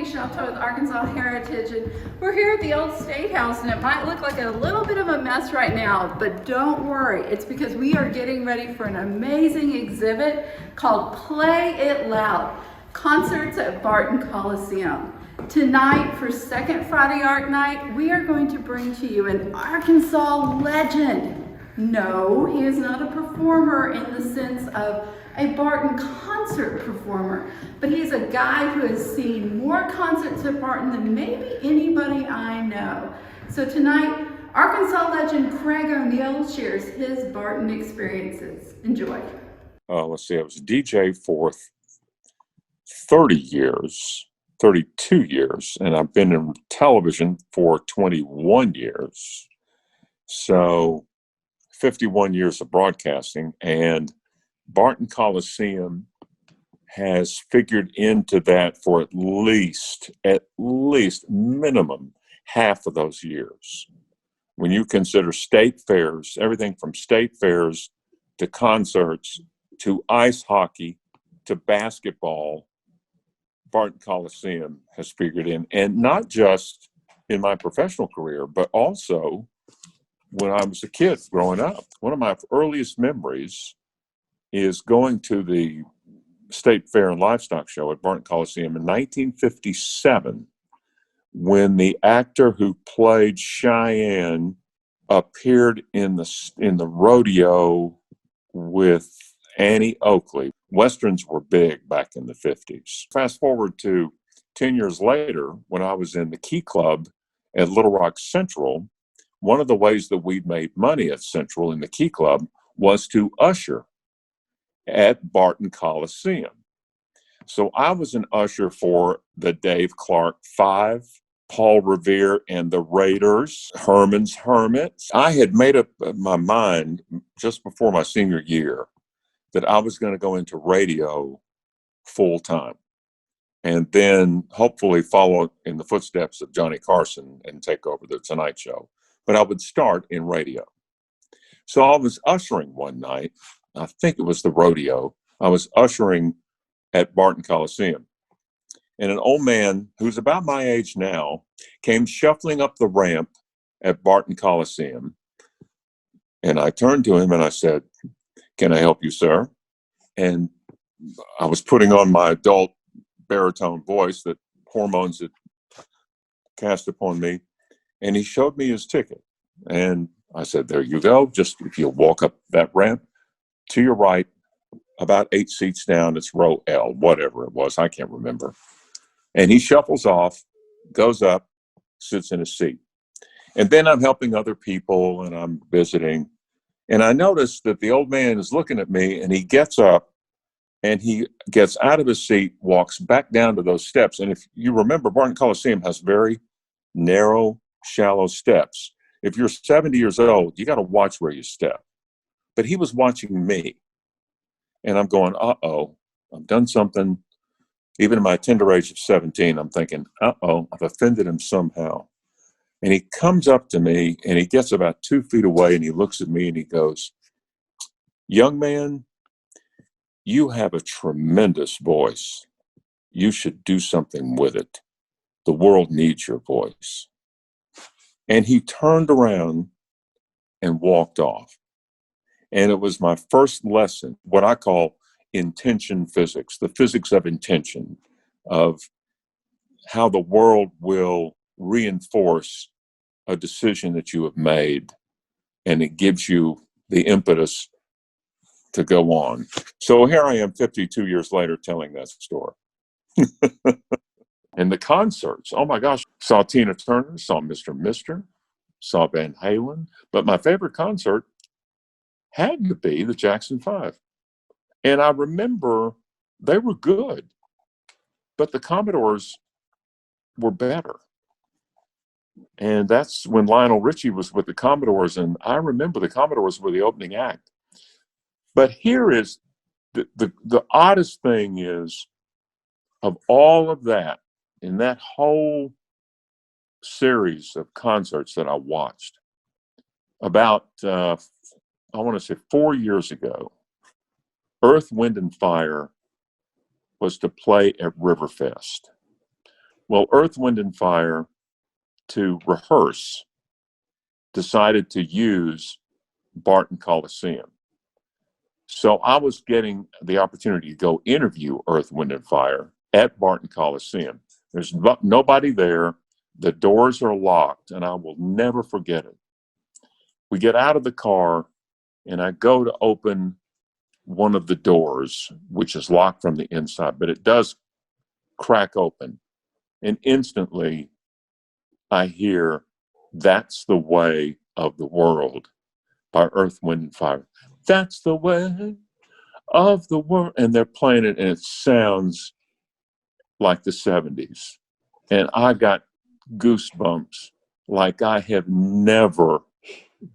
Shelton with Arkansas Heritage, and we're here at the old State House, and it might look like a little bit of a mess right now, but don't worry. It's because we are getting ready for an amazing exhibit called Play It Loud, Concerts at Barton Coliseum. Tonight, for Second Friday Art Night, we are going to bring to you an Arkansas legend. No, he is not a performer in the sense of a Barton concert performer, but he's a guy who has seen more concerts at Barton than maybe anybody I know. So tonight, Arkansas legend Craig O'Neill shares his Barton experiences. Enjoy. Let's see, I was a DJ for 30 years, 32 years, and I've been in television for 21 years. So 51 years of broadcasting, and Barton Coliseum has figured into that for at least minimum half of those years. When you consider state fairs, everything from state fairs to concerts to ice hockey to basketball, Barton Coliseum has figured in. And not just in my professional career, but also when I was a kid growing up. One of my earliest memories is going to the State Fair and Livestock Show at Barton Coliseum in 1957, when the actor who played Cheyenne appeared in the rodeo with Annie Oakley. Westerns were big back in the 50s. Fast forward to 10 years later, when I was in the Key Club at Little Rock Central, one of the ways that we'd made money at Central in the Key Club was to usher at Barton Coliseum. So I was an usher for the Dave Clark Five, Paul Revere and the Raiders, Herman's Hermits. I had made up my mind just before my senior year that I was going to go into radio full time and then hopefully follow in the footsteps of Johnny Carson and take over the Tonight Show. But I would start in radio. So I was ushering one night. I think it was the rodeo. I was ushering at Barton Coliseum. And an old man who's about my age now came shuffling up the ramp at Barton Coliseum. And I turned to him and I said, "Can I help you, sir?" And I was putting on my adult baritone voice that hormones had cast upon me. And he showed me his ticket. And I said, "There you go. Just if you'll walk up that ramp to your right, about 8 seats down, it's row L," whatever it was. I can't remember. And he shuffles off, goes up, sits in his seat. And then I'm helping other people and I'm visiting. And I noticed that the old man is looking at me, and he gets up and he gets out of his seat, walks back down to those steps. And if you remember, Barton Coliseum has very narrow, shallow steps. If you're 70 years old, you got to watch where you step. But he was watching me. And I'm going, uh-oh, I've done something. Even in my tender age of 17, I'm thinking, uh-oh, I've offended him somehow. And he comes up to me, and he gets about 2 feet away, and he looks at me, and he goes, "Young man, you have a tremendous voice. You should do something with it. The world needs your voice." And he turned around and walked off. And it was my first lesson, what I call intention physics, the physics of intention, of how the world will reinforce a decision that you have made, and it gives you the impetus to go on. So here I am 52 years later telling that story. And the concerts, oh my gosh, saw Tina Turner, saw Mr. Mister, saw Van Halen, but my favorite concert had to be the Jackson Five. And I remember they were good, but the Commodores were better. And that's when Lionel Richie was with the Commodores, and I remember the Commodores were the opening act. But here is the oddest thing is, of all of that, in that whole series of concerts that I watched, about, I want to say 4 years ago, Earth, Wind, and Fire was to play at Riverfest. Well, Earth, Wind, and Fire, to rehearse, decided to use Barton Coliseum. So I was getting the opportunity to go interview Earth, Wind, and Fire at Barton Coliseum. There's nobody there. The doors are locked, and I will never forget it. We get out of the car, and I go to open one of the doors, which is locked from the inside, but it does crack open. And instantly, I hear "That's the Way of the World" by Earth, Wind, and Fire. That's the way of the world. And they're playing it, and it sounds like the 70s. And I got goosebumps like I have never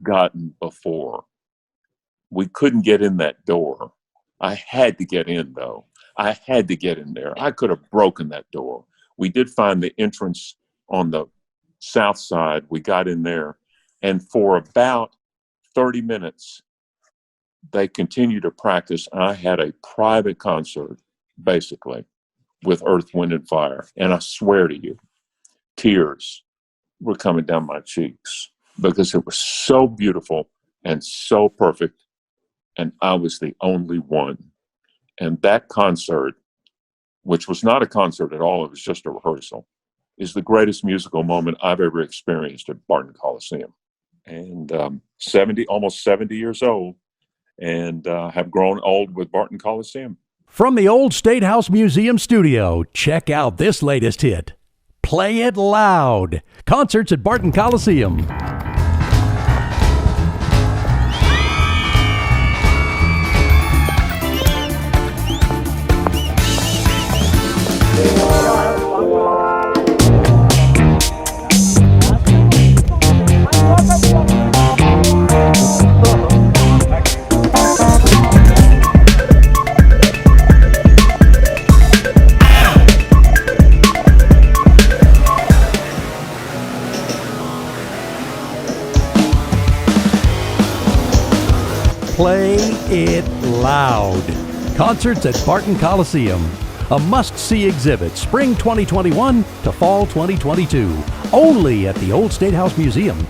gotten before. We couldn't get in that door. I had to get in, though. I had to get in there. I could have broken that door. We did find the entrance on the south side. We got in there. And for about 30 minutes, they continued to practice. I had a private concert, basically, with Earth, Wind, and Fire. And I swear to you, tears were coming down my cheeks because it was so beautiful and so perfect. And I was the only one. And that concert, which was not a concert at all, it was just a rehearsal, is the greatest musical moment I've ever experienced at Barton Coliseum. And almost 70 years old, and have grown old with Barton Coliseum. From the Old State House Museum studio, check out this latest hit. Play It Loud. Concerts at Barton Coliseum. Play It Loud. Concerts at Barton Coliseum. A must-see exhibit, spring 2021 to fall 2022. Only at the Old State House Museum.